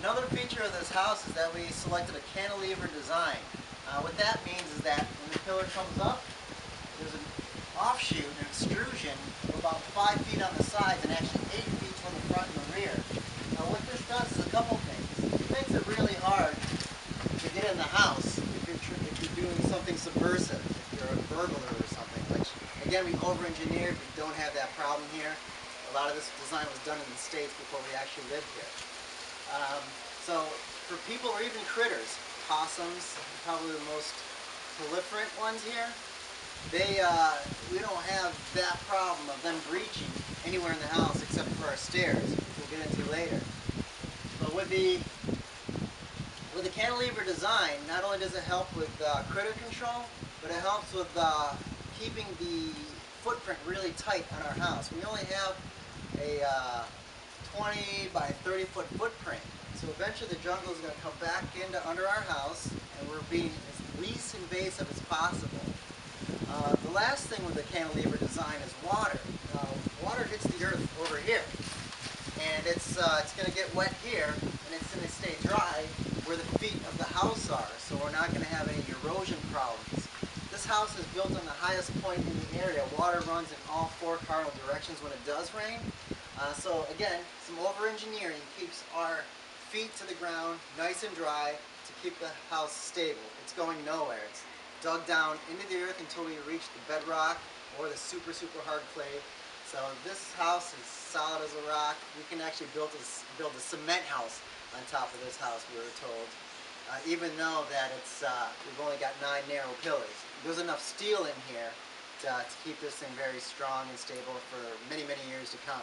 Another feature of this house is that we selected a cantilever design. What that means is that when the pillar comes up, there's an offshoot, an extrusion of about 5 feet on the sides and actually 8 feet from the front and the rear. What this does is a couple things. It makes it really hard to get in the house if you're doing something subversive, if you're a burglar or something, which again we over-engineered, we don't have that problem here. A lot of this design was done in the States before we actually lived here. So for people or even critters, possums, probably the most proliferant ones here, we don't have that problem of them breaching anywhere in the house except for our stairs, which we'll get into later. But with the cantilever design, not only does it help with critter control, but it helps with keeping the footprint really tight on our house. We only have a 20 by 30 foot footprint. So eventually the jungle is going to come back into under our house, and we're being as least invasive as possible. The last thing with the cantilever design is water. Water hits the earth over here, and it's going to get wet here, and it's going to stay dry where the feet of the house are, so we're not going to have any erosion problems. This house is built on the highest point in the area. Water runs in all 4 cardinal directions when it does rain. So again, some over-engineering keeps our feet to the ground nice and dry to keep the house stable. It's going nowhere. It's dug down into the earth until we reach the bedrock or the super hard clay. So this house is solid as a rock. We can actually build a cement house on top of this house, we were told. Even though that we've only got 9 narrow pillars. There's enough steel in here to keep this thing very strong and stable for many years to come.